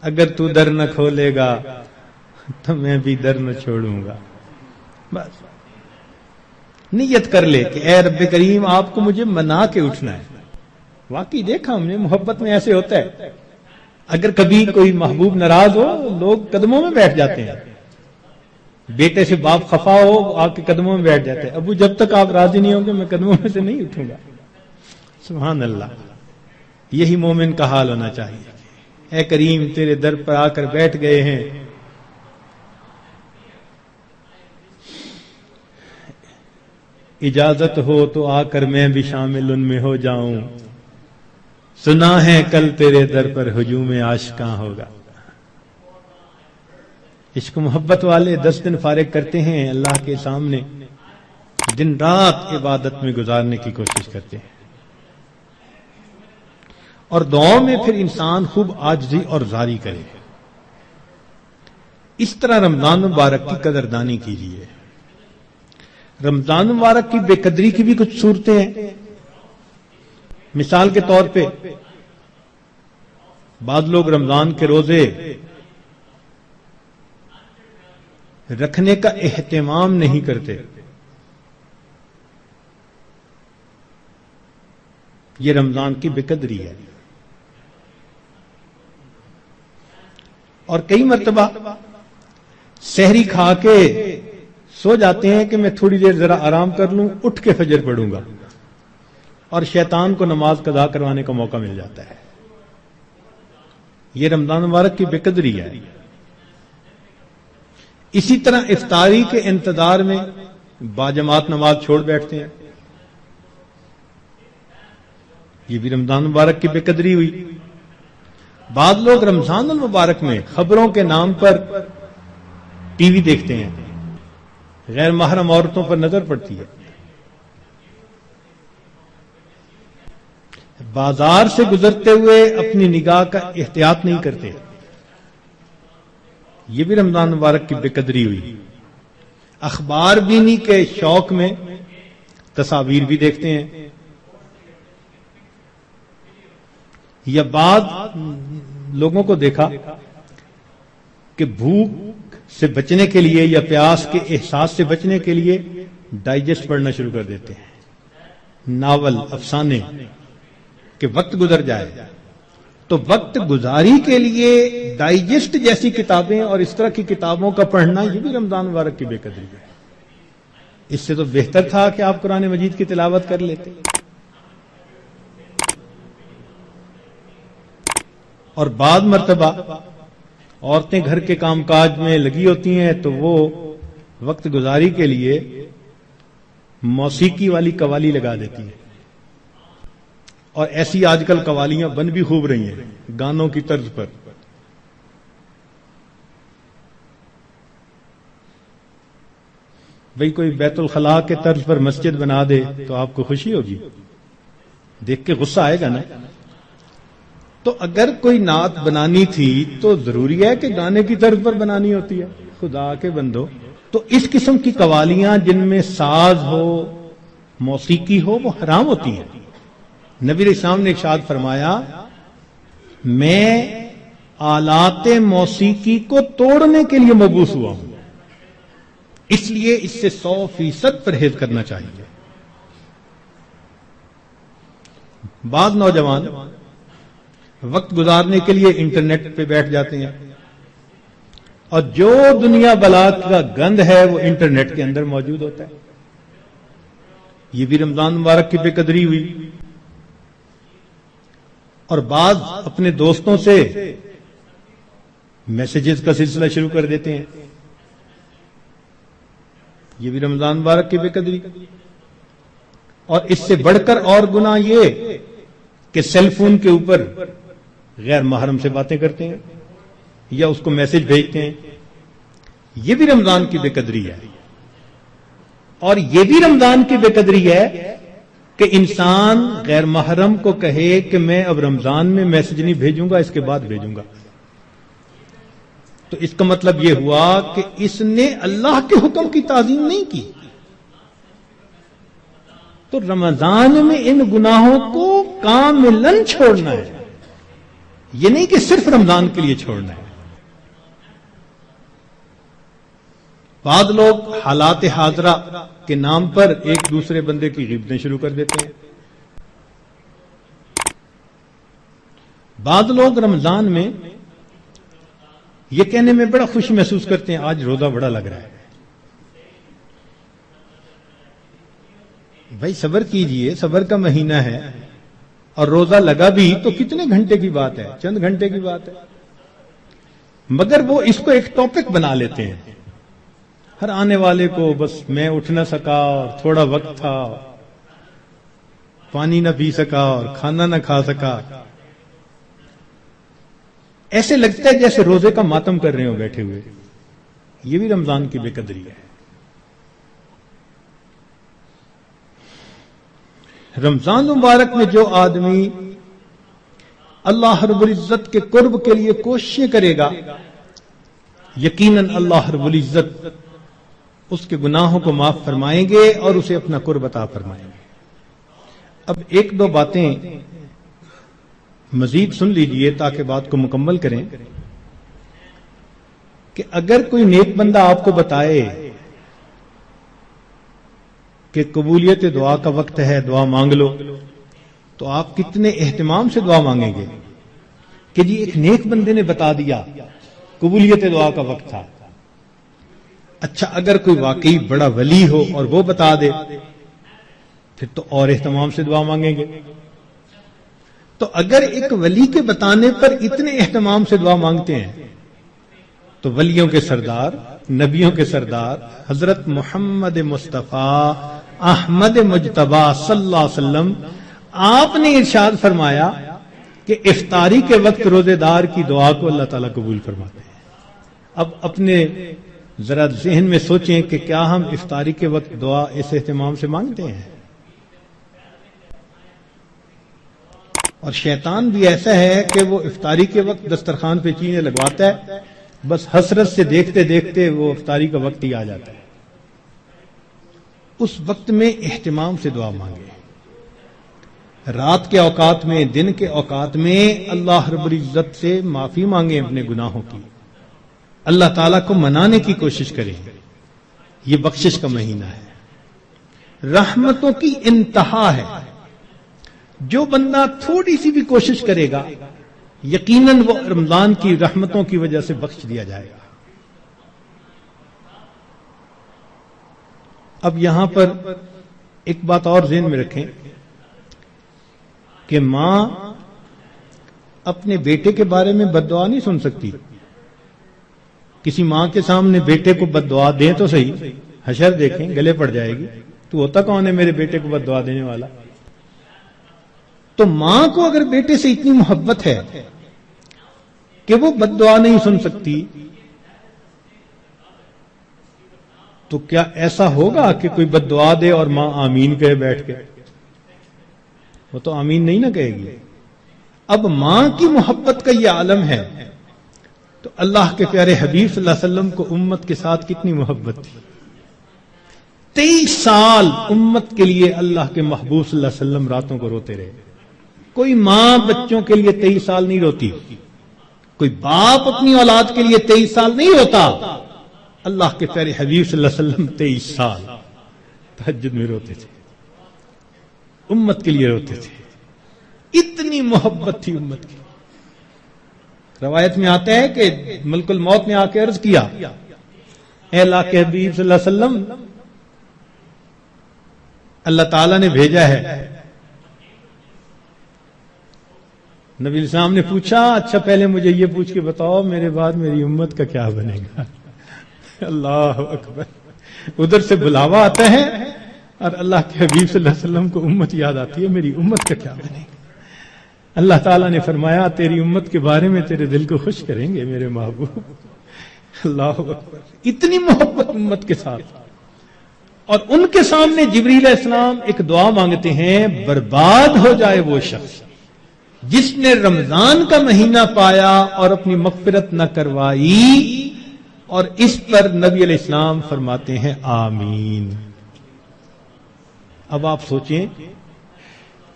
اگر تو در نہ کھولے گا تو میں بھی در نہ چھوڑوں گا. بس نیت کر لے کہ اے رب کریم آپ کو مجھے منا کے اٹھنا ہے. واقعی دیکھا ہم نے، محبت میں ایسے ہوتا ہے، اگر کبھی کوئی محبوب ناراض ہو لوگ قدموں میں بیٹھ جاتے ہیں، بیٹے سے باپ خفا ہو آپ کے قدموں میں بیٹھ جاتے ہیں، ابو جب تک آپ راضی نہیں ہوں گے میں قدموں میں سے نہیں اٹھوں گا۔ سبحان اللہ، یہی مومن کا حال ہونا چاہیے۔ اے کریم تیرے در پر آ کر بیٹھ گئے ہیں، اجازت ہو تو آ کر میں بھی شامل ان میں ہو جاؤں، سنا ہے کل تیرے در پر ہجوم عاشقاں ہوگا۔ عشق محبت والے 10 دن فارغ کرتے ہیں اللہ کے سامنے، دن رات عبادت میں گزارنے کی کوشش کرتے ہیں، اور دعاؤں میں پھر انسان خوب عاجزی اور زاری کرے۔ اس طرح رمضان مبارک کی قدردانی کیجیے۔ رمضان مبارک کی بے قدری کی بھی کچھ صورتیں ہیں۔ مثال کے طور پہ بعض لوگ رمضان کے روزے رکھنے کا اہتمام نہیں کرتے، یہ رمضان کی بے قدری ہے۔ اور کئی مرتبہ سحری کھا کے سو جاتے ہیں کہ میں تھوڑی دیر ذرا آرام کر لوں، اٹھ کے فجر پڑھوں گا، اور شیطان کو نماز قضا کروانے کا موقع مل جاتا ہے۔ یہ رمضان مبارک کی بے قدری ہے۔ اسی طرح افطاری کے انتظار میں باجماعت نماز چھوڑ بیٹھتے ہیں، یہ بھی رمضان مبارک کی بے قدری ہوئی۔ بعض لوگ رمضان المبارک میں خبروں کے نام پر ٹی وی دیکھتے ہیں، غیر محرم عورتوں پر نظر پڑتی ہے، بازار سے گزرتے ہوئے اپنی نگاہ کا احتیاط نہیں کرتے، یہ بھی رمضان مبارک کی بے قدری ہوئی۔ اخبار بینی کے شوق میں تصاویر بھی دیکھتے ہیں، یا بعض لوگوں کو دیکھا کہ بھوک سے بچنے کے لیے یا پیاس کے احساس سے بچنے کے لیے ڈائجسٹ پڑھنا شروع کر دیتے ہیں، ناول، افسانے، کہ وقت گزر جائے۔ تو وقت گزاری کے لیے ڈائجسٹ جیسی کتابیں اور اس طرح کی کتابوں کا پڑھنا یہ بھی رمضان مبارک کی بے قدری ہے۔ اس سے تو بہتر تھا کہ آپ قرآن مجید کی تلاوت کر لیتے۔ اور بعض مرتبہ عورتیں گھر کے کام کاج میں لگی ہوتی ہیں تو وہ وقت گزاری کے لیے موسیقی والی قوالی لگا دیتی ہیں، اور ایسی آج کل قوالیاں بن بھی خوب رہی ہیں گانوں کی طرز پر۔ بھئی کوئی بیت الخلاء کے طرز پر مسجد بنا دے تو آپ کو خوشی ہوگی، دیکھ کے غصہ آئے گا نا۔ تو اگر کوئی نعت بنانی تھی تو ضروری ہے کہ گانے کی طرز پر بنانی ہوتی ہے؟ خدا کے بندو، تو اس قسم کی قوالیاں جن میں ساز ہو، موسیقی ہو، وہ حرام ہوتی ہیں۔ نبی علیہ السلام نے ارشاد فرمایا، میں آلات موسیقی کو توڑنے کے لیے مبعوث ہوا ہوں، اس لیے اس سے 100% پرہیز کرنا چاہیے۔ بعض نوجوان وقت گزارنے کے لیے انٹرنیٹ پہ بیٹھ جاتے ہیں، اور جو دنیا بلا کا گند ہے وہ انٹرنیٹ کے اندر موجود ہوتا ہے، یہ بھی رمضان مبارک کی بے قدری ہوئی۔ اور بعض اپنے دوستوں سے میسیجز کا سلسلہ شروع کر دیتے ہیں، یہ بھی رمضان مبارک کی بے قدری۔ اور اس سے بڑھ کر اور گناہ یہ کہ سیل فون کے اوپر غیر محرم سے باتیں کرتے ہیں یا اس کو میسج بھیجتے ہیں، یہ بھی رمضان کی بے قدری ہے۔ اور یہ بھی رمضان کی بے قدری ہے کہ انسان غیر محرم کو کہے کہ میں اب رمضان میں میسج نہیں بھیجوں گا، اس کے بعد بھیجوں گا، تو اس کا مطلب یہ ہوا کہ اس نے اللہ کے حکم کی تعظیم نہیں کی۔ تو رمضان میں ان گناہوں کو کاملاً چھوڑنا ہے، یہ نہیں کہ صرف رمضان کے لیے چھوڑنا ہے۔ بعض لوگ حالات حاضرہ کے نام پر ایک دوسرے بندے کی غیبتیں شروع کر دیتے ہیں، بعض لوگ رمضان میں یہ کہنے میں بڑا خوشی محسوس کرتے ہیں آج روزہ بڑا لگ رہا ہے. بھائی صبر کیجئے، صبر کا مہینہ ہے، اور روزہ لگا بھی تو کتنے گھنٹے کی بات ہے، چند گھنٹے کی بات ہے. مگر وہ اس کو ایک ٹاپک بنا لیتے ہیں، ہر آنے والے کو بس میں اٹھ نہ سکا اور تھوڑا وقت تھا، پانی نہ پی سکا اور کھانا نہ کھا سکا. ایسے لگتا ہے جیسے روزے کا ماتم کر رہے ہو بیٹھے ہوئے. یہ بھی رمضان کی بے قدری ہے. رمضان مبارک میں جو آدمی اللہ رب العزت کے قرب کے لیے کوششیں کرے گا، یقیناً اللہ رب العزت اس کے گناہوں کو معاف فرمائیں گے اور اسے اپنا قرب عطا فرمائیں گے. اب ایک دو باتیں مزید سن لیجئے تاکہ بات کو مکمل کریں کہ اگر کوئی نیک بندہ آپ کو بتائے کہ قبولیت دعا کا وقت ہے، دعا مانگ لو، تو آپ کتنے اہتمام سے دعا مانگیں گے کہ جی ایک نیک بندے نے بتا دیا قبولیت دعا کا وقت تھا. اچھا اگر کوئی واقعی بڑا ولی ہو اور وہ بتا دے پھر تو اور اہتمام سے دعا مانگیں گے. تو اگر ایک ولی کے بتانے پر اتنے اہتمام سے دعا مانگتے ہیں تو ولیوں کے سردار، نبیوں کے سردار حضرت محمد مصطفیٰ احمد مجتبی صلی اللہ علیہ وسلم آپ نے ارشاد فرمایا کہ افطاری کے وقت روزے دار کی دعا کو اللہ تعالیٰ قبول فرماتے ہیں. اب اپنے ذرا ذہن میں سوچیں کہ کیا ہم افطاری کے وقت دعا اس اہتمام سے مانگتے ہیں؟ اور شیطان بھی ایسا ہے کہ وہ افطاری کے وقت دسترخوان پہ چیزیں لگواتا ہے، بس حسرت سے دیکھتے دیکھتے وہ افطاری کا وقت ہی آ جاتا ہے. اس وقت میں اہتمام سے دعا مانگے. رات کے اوقات میں، دن کے اوقات میں اللہ رب العزت سے معافی مانگیں اپنے گناہوں کی، اللہ تعالیٰ کو منانے کی کوشش کریں. یہ بخشش کا مہینہ ہے، رحمتوں کی انتہا ہے. جو بندہ تھوڑی سی بھی کوشش کرے گا یقیناً وہ رمضان کی رحمتوں کی وجہ سے بخش دیا جائے گا. اب یہاں پر ایک بات اور ذہن میں رکھیں کہ ماں اپنے بیٹے کے بارے میں بد دعا نہیں سن سکتی. کسی ماں کے سامنے بیٹے کو بد دعا دیں تو صحیح، حشر دیکھیں گلے پڑ جائے گی، تو ہوتا کون ہے میرے بیٹے کو بد دعا دینے والا. تو ماں کو اگر بیٹے سے اتنی محبت ہے کہ وہ بد دعا نہیں سن سکتی، تو کیا ایسا ہوگا کہ کوئی بد دعا دے اور ماں آمین کہے بیٹھ کے؟ وہ تو آمین نہیں نہ کہے گی. اب ماں کی محبت کا یہ عالم ہے تو اللہ کے پیارے حبیب صلی اللہ علیہ وسلم کو امت کے ساتھ کتنی محبت تھی. 23 سال امت کے لیے اللہ کے محبوب صلی اللہ علیہ وسلم راتوں کو روتے رہے. کوئی ماں بچوں کے لیے 23 سال نہیں روتی، کوئی باپ اپنی اولاد کے لیے 23 سال نہیں روتا. اللہ کے پیارے حبیب صلی اللہ علیہ وسلم 23 سال تہجد میں روتے تھے، امت کے لیے روتے تھے. اتنی محبت تھی امت کی. روایت میں آتا ہے کہ ملک الموت نے آ کے عرض کیا، اے اللہ کے حبیب صلی اللہ علیہ وسلم، اللہ تعالیٰ نے بھیجا ہے. نبی السلام نے پوچھا، اچھا پہلے مجھے یہ پوچھ کے بتاؤ میرے بعد میری امت کا کیا بنے گا؟ اللہ اکبر. ادھر سے بلاوا آتا ہے اور اللہ کے حبیب صلی اللہ علیہ وسلم کو امت یاد آتی ہے، میری امت کا کیا بنے گا؟ اللہ تعالیٰ نے فرمایا تیری امت کے بارے میں تیرے دل کو خوش کریں گے میرے محبوب. اللہ اکبر. اتنی محبت امت کے ساتھ. اور ان کے سامنے جبریل علیہ السلام ایک دعا مانگتے ہیں، برباد ہو جائے وہ شخص جس نے رمضان کا مہینہ پایا اور اپنی مغفرت نہ کروائی. اور اس پر نبی علیہ السلام فرماتے ہیں آمین. اب آپ سوچیں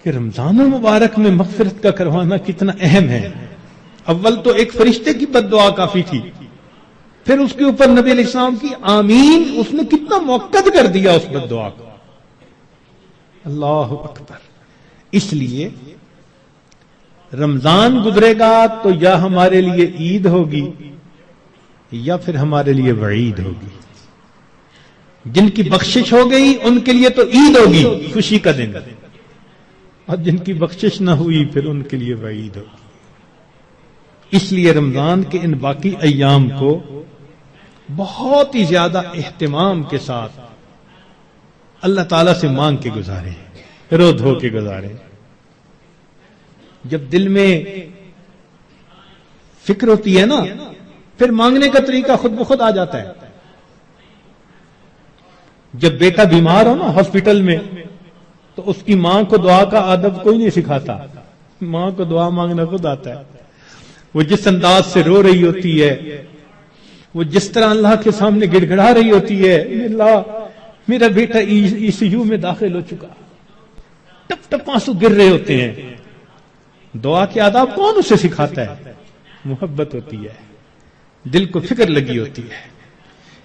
کہ رمضان المبارک میں مغفرت کا کروانا کتنا اہم ہے. اول تو ایک فرشتے کی بد دعا کافی تھی، پھر اس کے اوپر نبی علیہ السلام کی آمین، اس نے کتنا موقت کر دیا اس بد دعا کو. اللہ اکبر. اس لیے رمضان گزرے گا تو یا ہمارے لیے عید ہوگی یا پھر ہمارے لیے وعید ہوگی. جن کی بخشش ہو گئی ان کے لیے تو عید ہوگی، خوشی کا دن، اور جن کی بخشش نہ ہوئی پھر ان کے لیے وعید ہوگی. اس لیے رمضان کے ان باقی ایام کو بہت ہی زیادہ اہتمام کے ساتھ اللہ تعالیٰ سے مانگ کے گزاریں، رو دھو کے گزاریں. جب دل میں فکر ہوتی ہے نا پھر مانگنے کا طریقہ خود بخود آ جاتا ہے. جب بیٹا بیمار ہو نا ہاسپٹل میں تو اس کی ماں کو دعا کا آدب کوئی نہیں سکھاتا، ماں کو دعا مانگنا خود آتا ہے. وہ جس انداز سے رو رہی ہوتی ہے، وہ جس طرح اللہ کے سامنے گڑ گڑا رہی ہوتی ہے، اللہ میرا بیٹا ECU میں داخل ہو چکا، ٹپ ٹپ آنسو گر رہے ہوتے ہیں. دعا کے آداب کون اسے سکھاتا ہے؟ محبت ہوتی ہے، دل کو فکر لگی ہوتی ہے.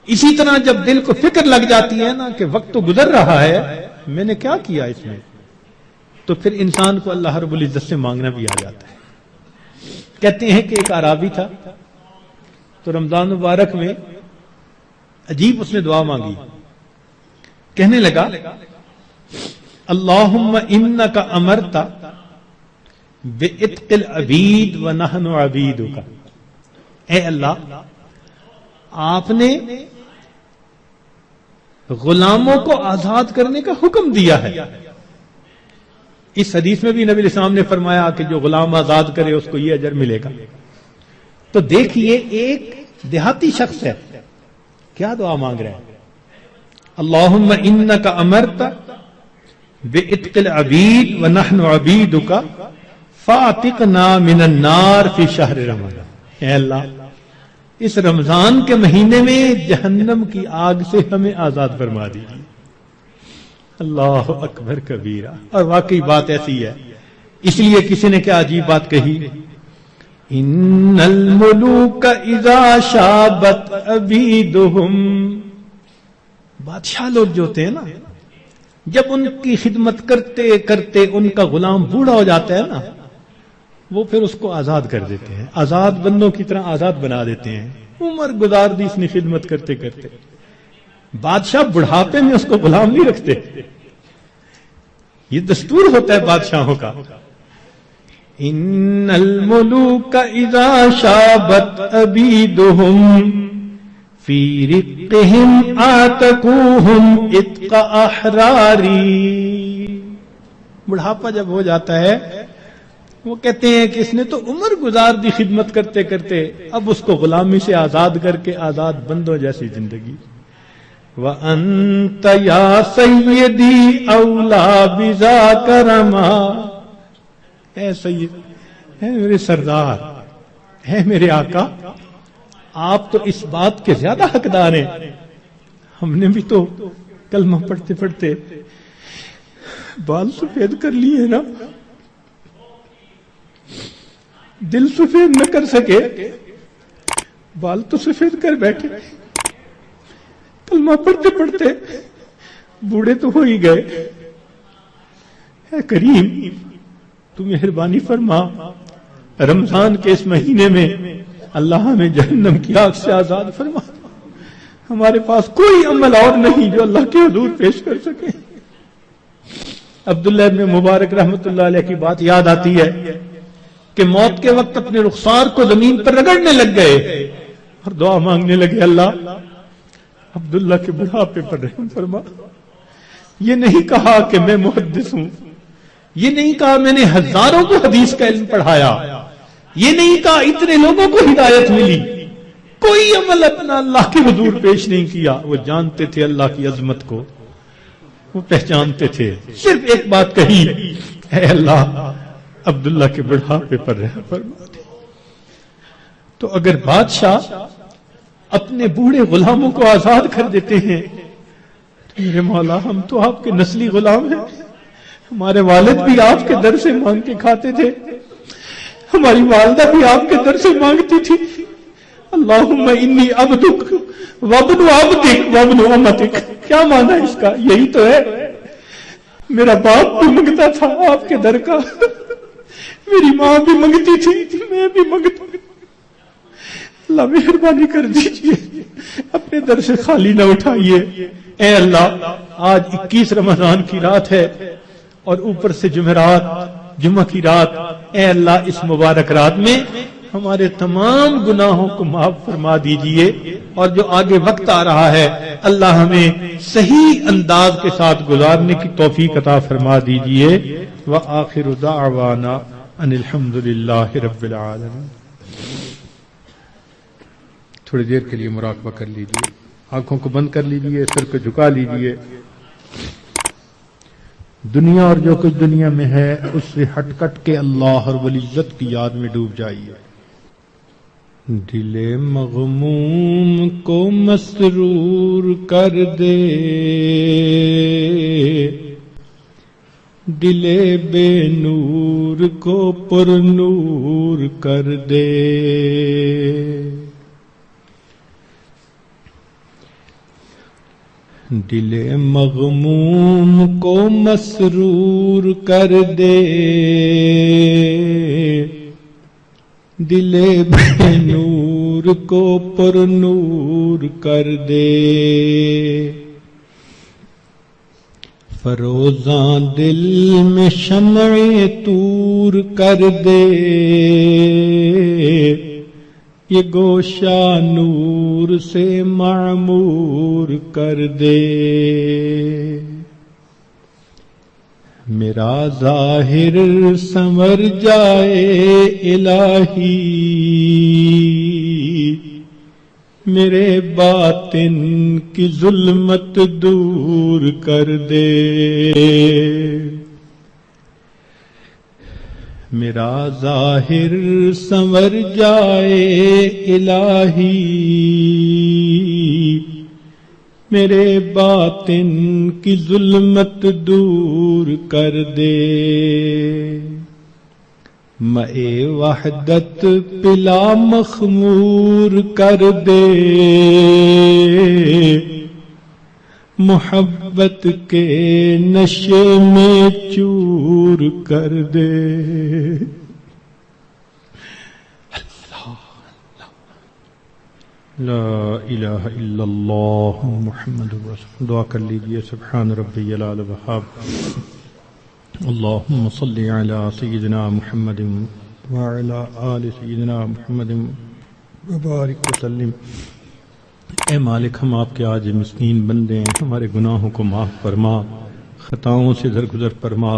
اسی طرح جب دل کو فکر لگ جاتی ہے نا کہ وقت تو گزر رہا ہے، میں نے کیا کیا اس میں، تو پھر انسان کو اللہ رب العزت سے مانگنا بھی آ جاتا ہے. کہتے ہیں کہ ایک اعرابی تھا تو رمضان مبارک میں عجیب اس نے دعا مانگی. کہنے لگا اللہم انک امرت بعتق العبید ونحن عبیدک. اے اللہ، آپ نے غلاموں کو آزاد کرنے کا حکم دیا ہے. اس حدیث میں بھی نبی الاسلام نے فرمایا کہ جو غلام آزاد کرے اس کو یہ اجر ملے گا. تو دیکھیے ایک دیہاتی شخص ہے کیا دعا مانگ رہا ہے، اللہم انک امرت بعتق العبید ونحن عبیدک فاعتقنا من النار فی شہر رمضان. اے اللہ، اس رمضان کے مہینے میں جہنم کی آگ سے ہمیں آزاد فرما دیجیے. اللہ اکبر کبیرہ. اور واقعی بات ایسی ہے. اس لیے کسی نے کیا عجیب بات کہی، ان الملوک اذا شابت عبیدہم. بادشاہ لوگ جو ہوتے ہیں نا، جب ان کی خدمت کرتے کرتے ان کا غلام بوڑھا ہو جاتا ہے نا، وہ پھر اس کو آزاد کر دیتے ہیں، آزاد بندوں کی طرح آزاد بنا دیتے ہیں. عمر گزار دی اس نے خدمت کرتے کرتے. بادشاہ بڑھاپے میں اس کو غلام نہیں رکھتے، یہ دستور ہوتا ہے بادشاہوں کا. ان الملوک اذا شابت عبیدہم فی رقہم آتقوہم اتق احراری. بڑھاپا جب ہو جاتا ہے وہ کہتے ہیں کہ اس نے تو عمر گزار دی خدمت کرتے کرتے، اب اس کو غلامی سے آزاد کر کے آزاد بندوں جیسی زندگی. وَأَنْتَ يَا سَيِّدِي أَوْلَى بِذَاكَ رَمَا. اے سید، اے میرے سردار، اے میرے آقا، آپ تو اس بات کے زیادہ حقدار ہیں. ہم نے بھی تو کلمہ پڑھتے پڑھتے بال سفید کر لیے نا، دل سفید نہ کر سکے، بال تو سفید کر بیٹھے. کلمہ پڑھتے پڑھتے بوڑھے تو ہو ہی گئے. اے کریم، تو مہربانی فرما، رمضان کے اس مہینے میں اللہ ہمیں جہنم کی آگ سے آزاد فرما. ہمارے پاس کوئی عمل اور نہیں جو اللہ کے حضور پیش کر سکے. عبداللہ ابن مبارک رحمت اللہ علیہ کی بات یاد آتی ہے کہ موت کے وقت اپنے رخسار کو زمین پر رگڑنے لگ گئے اور دعا مانگنے لگے، اللہ عبداللہ کے بڑھاپے پر رحم فرما. یہ نہیں کہا کہ میں محدث ہوں، یہ نہیں کہا میں نے ہزاروں کو حدیث کا علم پڑھایا، یہ نہیں کہا اتنے لوگوں کو ہدایت ملی. کوئی عمل اپنا اللہ کے حضور پیش نہیں کیا. وہ جانتے تھے اللہ کی عظمت کو، وہ پہچانتے تھے. صرف ایک بات کہی، اے اللہ عبداللہ کے بڑھاپے پر رحم فرما دے. تو اگر بادشاہ اپنے بوڑھے غلاموں کو آزاد کر دیتے ہیں تو میرے مولا، ہم تو آپ کے نسلی غلام ہیں. ہمارے والد بھی آپ کے در سے مانگ کے کھاتے تھے، ہماری والدہ بھی آپ کے در سے مانگتی تھی. اللہم انی عبدک وابن عبدک وابن امتک. کیا مانا اس کا؟ یہی تو ہے. میرا باپ بھی مانگتا تھا آپ کے در کا، میری ماں بھی منگتی تھی، میں بھی منگتا ہوں۔ اللہ مہربانی کر دیجئے، اپنے در سے خالی نہ اٹھائیے۔ اے اللہ، آج 21 رمضان کی رات ہے اور اوپر سے جمعرات، جمعہ کی رات۔ اے اللہ، اس مبارک رات میں ہمارے تمام گناہوں کو معاف فرما دیجئے، اور جو آگے وقت آ رہا ہے اللہ ہمیں صحیح انداز کے ساتھ گزارنے کی توفیق عطا فرما دیجئے۔ وآخر دعوانا ان الحمد للہ رب العالمین۔ تھوڑی دیر کے لیے مراقبہ کر لیجئے، آنکھوں کو بند کر لیجئے، سر کو جھکا لیجئے۔ دنیا اور جو کچھ دنیا میں ہے اس سے ہٹ کٹ کے اللہ رب العزت کی یاد میں ڈوب جائیے۔ دل مغموم کو مسرور کر دے، دل بے نور کو پر نور کر دے۔ دل مغموم کو مسرور کر دے، دل بے نور کو پر نور کر دے۔ فروزاں دل میں شمع طور کر دے، یہ گوشہ نور سے معمور کر دے۔ میرا ظاہر سنور جائے الہی، میرے باطن کی ظلمت دور کر دے۔ میرا ظاہر سنور جائے الہی، میرے باطن کی ظلمت دور کر دے۔ مے وحدت پلا مخمور کر دے، محبت کے نشے میں چور کر دے۔ لا الہ الا اللہ محمد رسول۔ دعا کر لیجئے۔ سبحان ربی العلی الوہاب، اللہم صلی علی سیدنا محمد وعلی آل سیدنا محمد وبارک وسلم۔ اے مالک، ہم آپ کے آج مسکین بندے ہیں، ہمارے گناہوں کو معاف فرما، خطاؤں سے درگزر فرما،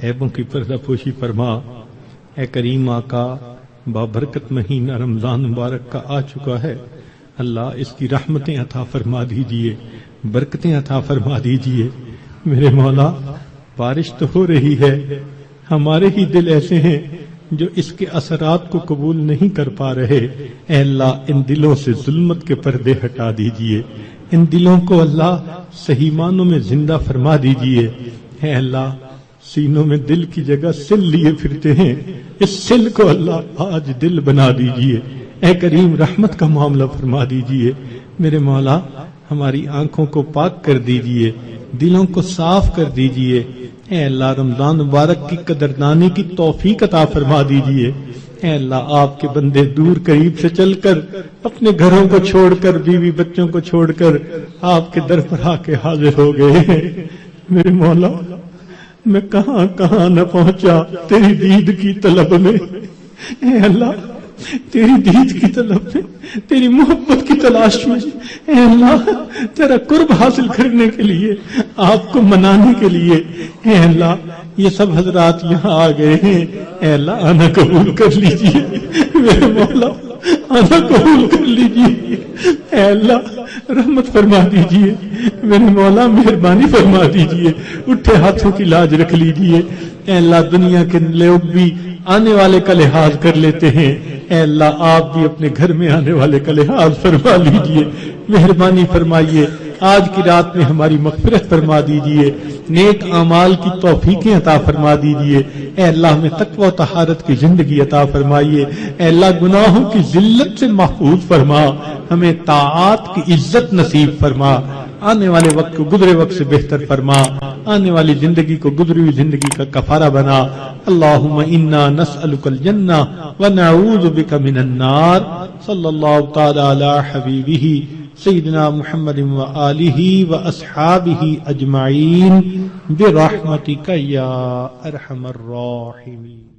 عیبوں کی پردہ پوشی فرما۔ اے کریم آقا، بابرکت مہینہ رمضان مبارک کا آ چکا ہے، اللہ اس کی رحمتیں عطا فرما دیجئے، برکتیں عطا فرما دیجئے۔ میرے مولا، بارش تو ہو رہی ہے، ہمارے ہی دل ایسے ہیں جو اس کے اثرات کو قبول نہیں کر پا رہے۔ اے اللہ، ان دلوں سے ظلمت کے پردے ہٹا دیجئے، ان دلوں کو اللہ صحیح معنوں میں زندہ فرما دیجئے۔ اے اللہ، سینوں میں دل کی جگہ سل لیے پھرتے ہیں، اس سل کو اللہ آج دل بنا دیجئے۔ اے کریم، رحمت کا معاملہ فرما دیجئے۔ میرے مولا، ہماری آنکھوں کو پاک کر دیجئے، دلوں کو صاف کر دیجئے۔ اے اللہ، رمضان مبارک کی قدردانی کی توفیق عطا فرما دیجئے۔ اے اللہ، آپ کے بندے دور قریب سے چل کر، اپنے گھروں کو چھوڑ کر، بیوی بچوں کو چھوڑ کر آپ کے در پر آ کے حاضر ہو گئے ہیں۔ میرے مولا، میں کہاں کہاں نہ پہنچا تیری دید کی طلب میں۔ اے اللہ، تیری دید کی طلب میں، تیری محبت کی تلاش میں، اے اللہ، تیرا قرب حاصل کرنے کے لیے، آپ کو منانے کے لیے، اے اللہ، یہ سب حضرات یہاں آ گئے ہیں۔ اے اللہ، آنا قبول کر لیجئے، میرے مولا، آنا قبول کر لیجئے۔ اے اللہ، رحمت فرما دیجئے، میرے مولا، مہربانی فرما دیجئے، اٹھے ہاتھوں کی لاج رکھ لیجئے۔ اے اللہ، دنیا کے لوگ بھی آنے والے کا لحاظ کر لیتے ہیں، اے اللہ، آپ بھی اپنے گھر میں آنے والے کا لحاظ فرما لیجئے، مہربانی فرمائیے۔ آج کی رات میں ہماری مغفرت فرما دیجئے، نیک اعمال کی توفیقیں عطا فرما دیجئے۔ اے اللہ، ہمیں تقوی و طہارت کی زندگی عطا فرمائیے۔ اے اللہ، گناہوں کی ذلت سے محفوظ فرما، ہمیں طاعات کی عزت نصیب فرما، آنے والے وقت کو گزرے وقت سے بہتر فرما۔ آنے والی زندگی کو گزری ہوئی زندگی کا کفارہ بنا. اللہم انا نسألک الجنہ ونعوذ بک من النار. صلی اللہ تعالی علی حبیبہ سیدنا محمد وآلہ واصحابہ اجمعین برحمتک یا ارحم الراحمین.